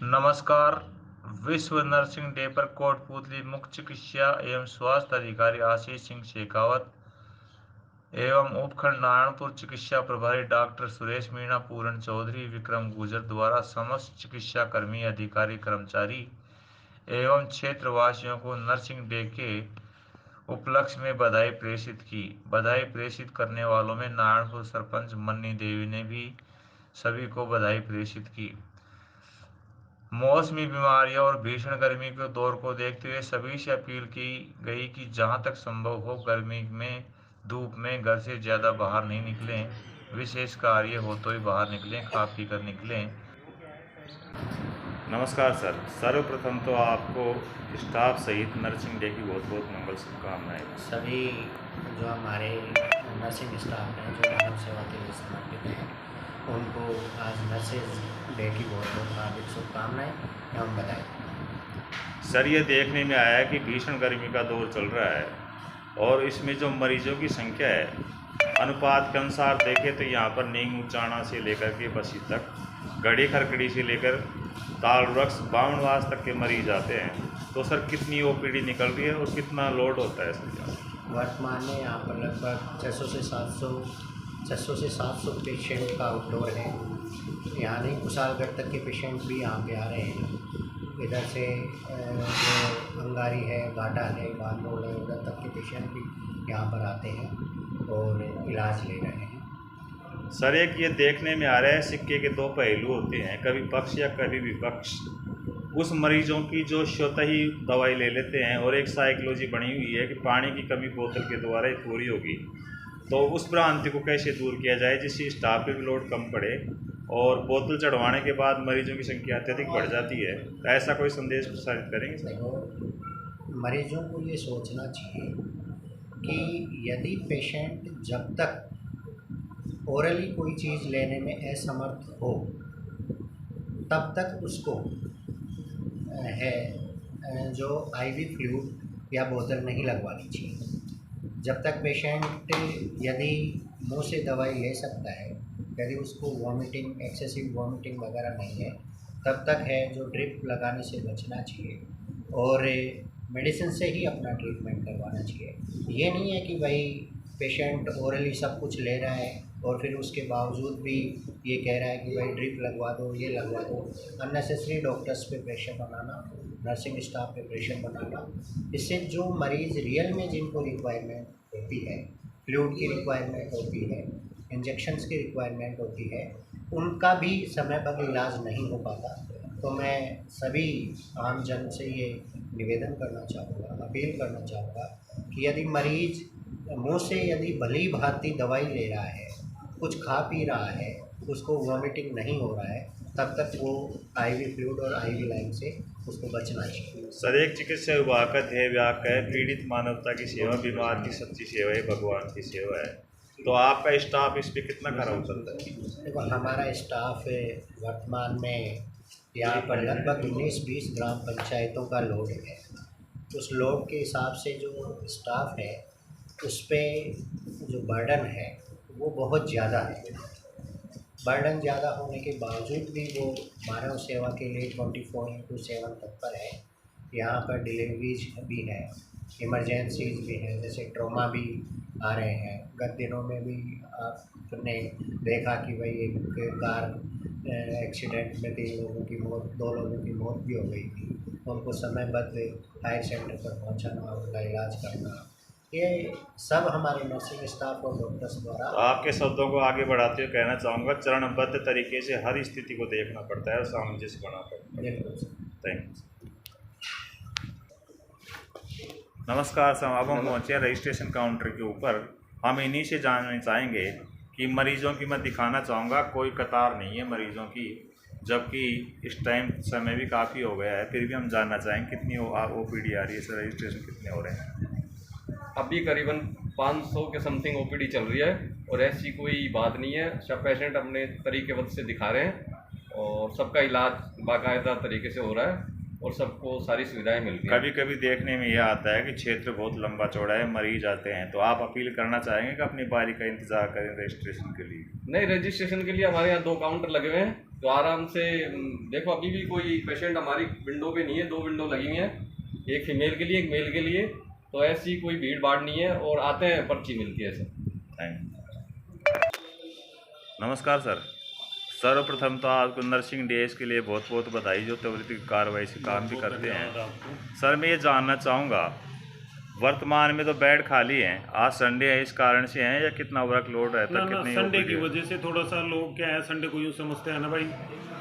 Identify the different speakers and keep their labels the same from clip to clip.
Speaker 1: नमस्कार। विश्व nursing day पर कोटपूतली मुख्य चिकित्सा एवं स्वास्थ्य अधिकारी आशीष सिंह शेखावत एवं उपखंड नारायणपुर चिकित्सा प्रभारी डॉक्टर सुरेश मीणा, पूरण चौधरी, विक्रम गुर्जर द्वारा समस्त चिकित्सा कर्मी, अधिकारी, कर्मचारी एवं क्षेत्रवासियों को नर्सिंग डे के उपलक्ष्य में बधाई प्रेषित की। बधाई प्रेषित करने वालों में नारायणपुर सरपंच मन्नी देवी ने भी सभी को बधाई प्रेषित की। मौसमी बीमारियों और भीषण गर्मी के दौर को देखते हुए सभी से अपील की गई कि जहां तक संभव हो गर्मी में धूप में घर से ज़्यादा बाहर नहीं निकलें। विशेष कार्य हो तो ही बाहर निकलें, खा पी कर निकलें। नमस्कार सर। सर्वप्रथम तो आपको स्टाफ सहित नर्सिंग डे की बहुत बहुत मंगल शुभकामनाएं।
Speaker 2: सभी जो हमारे नर्सिंग स्टाफ हैं जो मानव सेवा के लिए समर्पित हैं उनको आज नर्सेज डे की बहुत बहुत हार्दिक शुभकामनाएं एवं बधाई।
Speaker 1: सर, ये देखने में आया है कि भीषण गर्मी का दौर चल रहा है और इसमें जो मरीजों की संख्या है अनुपात के अनुसार देखें तो यहाँ पर नींग उचाना से लेकर के बसी तक, गड़ी खरकड़ी से लेकर तालवृक्ष बावनवास तक के मरीज आते हैं। तो सर कितनी ओपीडी निकल रही है और कितना लोड होता है सर?
Speaker 2: वर्तमान में यहाँ पर लगभग 600 से 700 पेशेंट का आउटडोर है। यहाँ नहीं, कुशालगढ़ तक के पेशेंट भी यहाँ पे आ रहे हैं। इधर से जो अंगारी है, घाटा है, बानोल है, उधर तक के पेशेंट भी यहाँ पर आते हैं और इलाज ले रहे हैं।
Speaker 1: सर, एक ये देखने में आ रहा है सिक्के के दो पहलू होते हैं, कभी पक्ष या कभी विपक्ष। उस मरीजों की जो स्वतः ही दवाई ले लेते हैं और एक साइकोलॉजी बनी हुई है कि पानी की कमी बोतल के द्वारा ही पूरी होगी, तो उस भ्रांति को कैसे दूर किया जाए जिससे स्टाफ पे भी लोड कम पड़े और बोतल चढ़वाने के बाद मरीजों की संख्या अत्यधिक बढ़ जाती है। तो ऐसा कोई संदेश प्रसारित करेंगे सर?
Speaker 2: मरीजों को ये सोचना चाहिए कि यदि पेशेंट जब तक ओरली कोई चीज़ लेने में असमर्थ हो तब तक उसको जो आईवी फ्लूइड या बोतल नहीं लगवानी चाहिए। जब तक पेशेंट यदि मुंह से दवाई ले सकता है, यदि उसको वॉमिटिंग, एक्सेसिव वॉमिटिंग वगैरह नहीं है, तब तक है जो ड्रिप लगाने से बचना चाहिए और मेडिसिन से ही अपना ट्रीटमेंट करवाना चाहिए। ये नहीं है कि भाई पेशेंट ओरली सब कुछ ले रहा है और फिर उसके बावजूद भी ये कह रहा है कि भाई ड्रिप लगवा दो, ये लगवा दो। अननेसेसरी डॉक्टर्स पे प्रेशर बनाना, नर्सिंग स्टाफ पे प्रेशर बनाना, इससे जो मरीज़ रियल में जिनको रिक्वायरमेंट होती है, फ्लूइड की रिक्वायरमेंट होती है, इंजेक्शन्स की रिक्वायरमेंट होती है, उनका भी समय पर इलाज नहीं हो पाता। तो मैं सभी आम जन से ये निवेदन करना चाहूँगा, अपील करना चाहूँगा कि यदि मरीज़ मुँह से यदि भली भांति दवाई ले रहा है, कुछ खा पी रहा है, उसको वॉमिटिंग नहीं हो रहा है, तब तक वो आईवी फ्लूइड और आईवी लाइन से उसको बचना चाहिए।
Speaker 1: सर, एक चिकित्सा विभाग का ध्येय वाक्य है पीड़ित मानवता की सेवा, बीमार की सच्ची सेवा ही भगवान की सेवा है। तो आपका स्टाफ इस पर कितना खरा उतरता है?
Speaker 2: देखो, हमारा स्टाफ वर्तमान में यहाँ पर लगभग 19-20 ग्राम पंचायतों का लोड है। उस लोड के हिसाब से जो स्टाफ है उस पर जो बर्डन है वो बहुत ज़्यादा है। बर्डन ज़्यादा होने के बावजूद भी वो मानव सेवा के लिए 24/7 तत्पर है। यहाँ पर डिलीवरीज भी है, इमरजेंसीज भी है, जैसे ट्रॉमा भी आ रहे हैं। गत दिनों में भी आपने देखा कि भाई एक कार एक्सीडेंट में 3 लोगों की मौत, 2 लोगों की मौत भी हो गई थी। उनको समयबद्ध हायर सेंटर पर पहुँचाना, उनका इलाज करना, ये सब हमारे नर्सिंग स्टाफ और डॉक्टर्स द्वारा।
Speaker 1: तो आपके शब्दों को आगे बढ़ाते हुए कहना चाहूँगा, चरणबद्ध तरीके से हर स्थिति को देखना पड़ता है और सामंजस्य बनाना पड़ता है। Thank you. नमस्कार सर, अब हम पहुँचे रजिस्ट्रेशन काउंटर के ऊपर। हम इन्हीं से जानना चाहेंगे कि मरीजों की मैं दिखाना चाहूँगा कोई कतार नहीं है मरीजों की, जबकि इस टाइम समय भी काफ़ी हो गया है, फिर भी हम जानना चाहेंगे कितनी ओपीडी आ रही है सर, रजिस्ट्रेशन कितने हो रहे हैं?
Speaker 3: अभी करीबन 500 के समथिंग ओपीडी चल रही है और ऐसी कोई बात नहीं है। सब पेशेंट अपने तरीकेबद्ध से दिखा रहे हैं और सबका इलाज बाकायदा तरीके से हो रहा है और सबको सारी सुविधाएं मिल रही हैं।
Speaker 1: कभी कभी देखने में यह आता है कि क्षेत्र बहुत लंबा चौड़ा है, मरीज आते हैं, तो आप अपील करना चाहेंगे कि अपनी बारी का इंतज़ार करें रजिस्ट्रेशन के लिए?
Speaker 3: नहीं, रजिस्ट्रेशन के लिए हमारे यहाँ 2 काउंटर लगे हुए हैं, तो आराम से देखो अभी भी कोई पेशेंट हमारी विंडो पे नहीं है, 2 विंडो लगी हुई हैं, एक फीमेल के लिए एक मेल के लिए, तो ऐसी कोई भीड़ भाड़ नहीं है और आते हैं पर्ची मिलती है सर।
Speaker 1: थैंक नमस्कार सर। सर्वप्रथम तो आपको नर्सिंग डेज के लिए बहुत बहुत बधाई जो त्वरित कार्रवाई से काम भी करते हैं। सर मैं ये जानना चाहूँगा, वर्तमान में तो बेड खाली हैं, आज संडे है इस कारण से हैं या कितना वर्कलोड रहता है? कितनी
Speaker 4: संडे की
Speaker 1: OPD?
Speaker 4: वजह से थोड़ा सा लोग क्या है, संडे को यूँ समझते हैं ना भाई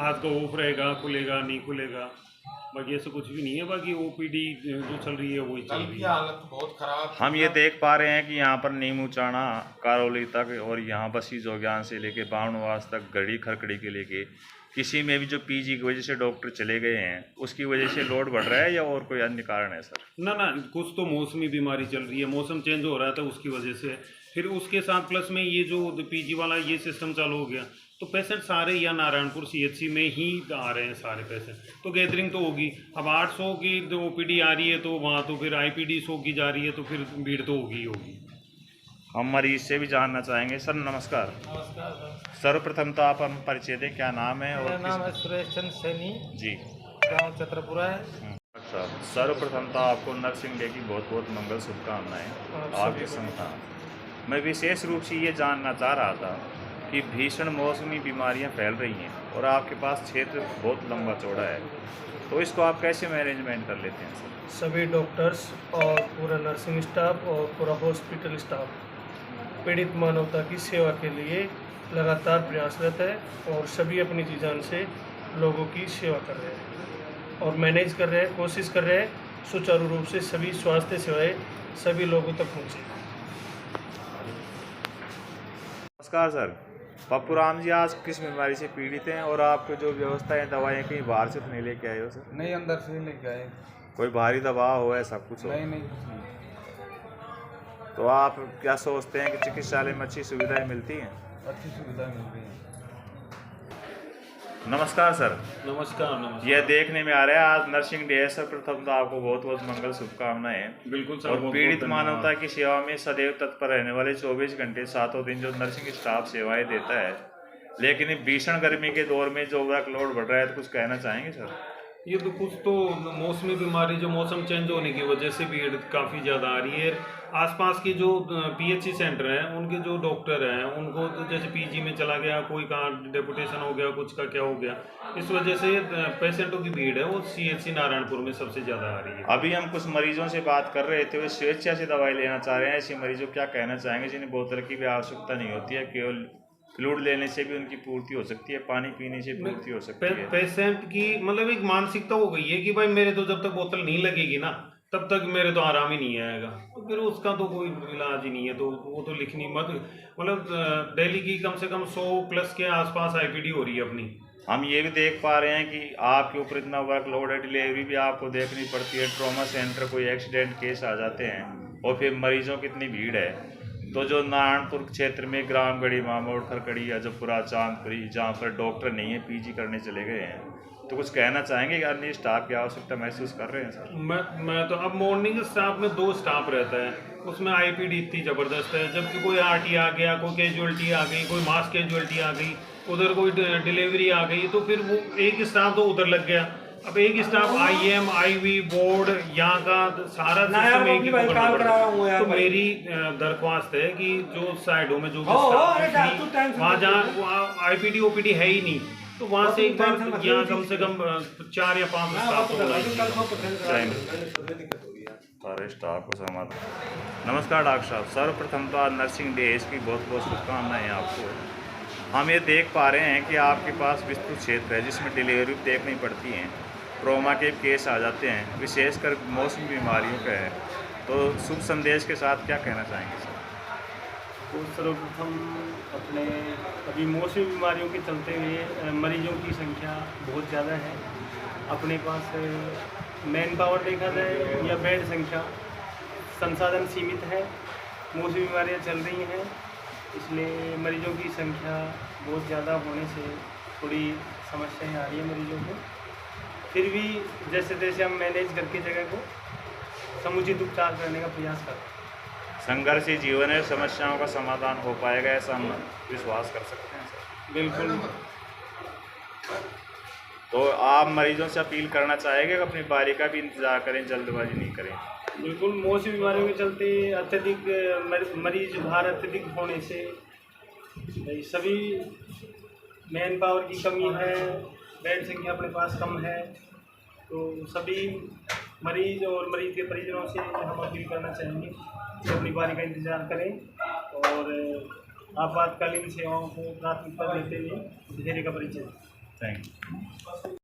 Speaker 4: आज का ऑफ रहेगा, खुलेगा नहीं खुलेगा, बाकी ऐसा कुछ भी नहीं है। बाकी ओपीडी जो चल रही है वही चल
Speaker 5: कल
Speaker 4: रही
Speaker 5: की
Speaker 4: है।
Speaker 5: हालत बहुत खराब।
Speaker 1: हम ये देख पा रहे हैं कि यहाँ पर नीमू चाणा करौली तक और यहाँ बसी जोग्यान से लेके बावनवास तक गढ़ी खरकड़ी के लेके किसी में भी जो पीजी की वजह से डॉक्टर चले गए हैं उसकी वजह से लोड बढ़ रहा है या और कोई अन्य कारण है सर?
Speaker 4: ना कुछ तो मौसमी बीमारी चल रही है, मौसम चेंज हो रहा था उसकी वजह से, फिर उसके साथ प्लस में ये जो पीजी वाला ये सिस्टम चालू हो गया तो पेशेंट सारे या नारायणपुर सीएचसी में ही आ रहे हैं सारे पेशेंट, तो गैदरिंग तो होगी। अब 800 की जो ओपीडी आ रही है तो वहाँ तो फिर आईपीडी 100 की जा रही है तो फिर भीड़ तो होगी ही होगी।
Speaker 1: हम मरीज से भी जानना चाहेंगे। सर नमस्कार।
Speaker 5: नमस्कार सर,
Speaker 1: सर्वप्रथम तो आप हम परिचय दें, क्या नाम है?
Speaker 5: मेरा
Speaker 1: और
Speaker 5: नाम है सुरेश चंद्र सैनी,
Speaker 1: जी
Speaker 5: गांव छत्रपुरा है।
Speaker 1: अच्छा, सर्वप्रथम तो आपको नर्सिंग डे की बहुत बहुत मंगल शुभकामनाएं आपके संस्थान। मैं विशेष रूप से ये जानना चाह रहा था कि भीषण मौसमी बीमारियां फैल रही हैं और आपके पास क्षेत्र बहुत लंबा चौड़ा है, तो इसको आप कैसे मैनेजमेंट कर लेते हैं सर?
Speaker 6: सभी डॉक्टर्स और पूरा नर्सिंग स्टाफ और पूरा हॉस्पिटल स्टाफ पीड़ित मानवता की सेवा के लिए लगातार प्रयासरत है और सभी अपनी जी जान से लोगों की सेवा कर रहे हैं और मैनेज कर रहे हैं, कोशिश कर रहे हैं सुचारू रूप से सभी स्वास्थ्य सेवाएं सभी लोगों तक पहुँचे।
Speaker 1: नमस्कार सर। पप्पू राम जी आज किस बीमारी से पीड़ित हैं और आपको जो व्यवस्था है दवाएं कहीं बाहर से तो नहीं लेके आए हो सर?
Speaker 5: नहीं, अंदर से लेके आए।
Speaker 1: कोई भारी दबाव हो ऐसा कुछ हो?
Speaker 5: नहीं कुछ नहीं।
Speaker 1: तो आप क्या सोचते हैं कि चिकित्सालय में अच्छी सुविधाएं मिलती हैं?
Speaker 5: अच्छी सुविधा मिल रही है।
Speaker 1: नमस्कार सर।
Speaker 4: नमस्कार।
Speaker 1: यह देखने में आ रहा है आज नर्सिंग डे है सर, प्रथम तो आपको बहुत बहुत मंगल शुभकामनाएं।
Speaker 4: बिल्कुल सर।
Speaker 1: और पीड़ित मानवता की सेवा में सदैव तत्पर रहने वाले 24 घंटे 7 दिन जो नर्सिंग स्टाफ सेवाएं देता है, लेकिन भीषण गर्मी के दौर में जो वर्कलोड बढ़ रहा है तो कुछ कहना चाहेंगे सर?
Speaker 4: ये तो कुछ तो मौसमी बीमारी जो मौसम चेंज होने की वजह से भीड़ काफ़ी ज़्यादा आ रही है। आसपास के जो पीएचसी सेंटर हैं उनके जो डॉक्टर हैं उनको तो जैसे पीजी में चला गया, कोई कहाँ डेपुटेशन हो गया, कुछ का क्या हो गया, इस वजह से पेशेंटों की भीड़ है वो सीएचसी नारायणपुर में सबसे ज़्यादा आ रही है।
Speaker 1: अभी हम कुछ मरीजों से बात कर रहे थे, वे स्वेच्छा से दवाई लेना चाह रहे हैं। ऐसे मरीजों क्या कहना चाहेंगे जिन्हें बोतल की भी आवश्यकता नहीं होती है, केवल फ्लूइड लेने से भी उनकी पूर्ति हो सकती है, पानी पीने से पूर्ति हो सकती है?
Speaker 4: पेशेंट की मतलब एक मानसिकता हो गई है कि भाई मेरे तो जब तक बोतल नहीं लगेगी ना तब तक मेरे तो आराम ही नहीं आएगा, तो फिर उसका तो कोई इलाज ही नहीं है, तो वो तो लिखनी मत मतलब दिल्ली की कम से कम 100+ के आसपास आईपीडी हो रही है अपनी।
Speaker 1: हम ये भी देख पा रहे हैं कि आपके ऊपर इतना वर्कलोड है, डिलीवरी भी आपको देखनी पड़ती है, ट्रॉमा सेंटर कोई एक्सीडेंट केस आ जाते हैं और फिर मरीजों की इतनी भीड़ है। तो जो नारायणपुर क्षेत्र में ग्रामगढ़ी, मामोड़, खरकड़ी, अजबपुरा, चांदपुरी जहाँ पर डॉक्टर नहीं है, पीजी करने चले गए हैं, तो कुछ कहना चाहेंगे कि अन्य स्टाफ की आवश्यकता महसूस कर रहे हैं सर?
Speaker 4: मैं तो अब मॉर्निंग स्टाफ में 2 स्टाफ रहता है, उसमें आईपीडी इतनी ज़बरदस्त है, जबकि कोई आरटी आ गया, कोई कैजुअलिटी आ गई, कोई मास कैजुअलिटी आ गई, उधर कोई डिलीवरी आ गई, तो फिर वो एक स्टाफ तो उधर लग गया। अब एक स्टाफ आईएम, आईवी, बोर्ड यहाँ का सारा सिस्टम एक ही पकड़ना पड़ता है। तो मेरी दरख्वास्त है कि जो साइडों में जो वहाँ जहाँ आईपीडी ओपीडी है ही नहीं, तो वहाँ से एक बार यहाँ कम से कम 4 या 5 स्टाफ
Speaker 1: सारे स्टाफ को समाधान। नमस्कार डॉक्टर साहब। सर्वप्रथम तो आज नर्सिंग डे, इसकी बहुत बहुत शुभकामनाएं आपको। हम ये देख पा रहे हैं कि आपके पास विस्तृत क्षेत्र है जिसमें डिलीवरी देखनी पड़ती हैं, ट्रॉमा के केस आ जाते हैं, विशेषकर मौसमी बीमारियों का है, तो शुभ संदेश के साथ क्या कहना चाहेंगे सर?
Speaker 6: तो सर्वप्रथम अपने अभी मौसमी बीमारियों के चलते हुए मरीजों की संख्या बहुत ज़्यादा है। अपने पास मैन पावर देखा जाए या बेड संख्या, संसाधन सीमित है, मौसमी बीमारियाँ चल रही हैं, इसलिए मरीजों की संख्या बहुत ज़्यादा होने से थोड़ी समस्याएं आ रही है मरीजों को। फिर भी जैसे तैसे हम मैनेज करके जगह को समुचित उपचार करने का प्रयास करते हैं।
Speaker 1: संघर्षी जीवन है, समस्याओं का समाधान हो पाएगा ऐसा हम विश्वास कर सकते हैं सर?
Speaker 4: बिल्कुल।
Speaker 7: तो आप मरीजों से अपील करना चाहेंगे कि अपनी बारी का भी इंतज़ार करें, जल्दबाजी नहीं करें।
Speaker 6: बिल्कुल, मौसमी बीमारियों के चलते अत्यधिक मरीज भार अत्यधिक होने से सभी मैन पावर की कमी है, बेड संख्या अपने पास कम है, तो सभी मरीज और मरीज के परिजनों से हम अपील करना चाहेंगे कि अपनी बारी का इंतज़ार करें और आपातकालीन सेवाओं को प्राथमिकता देते हुए धैर्य का परिचय दें।
Speaker 7: Thank you.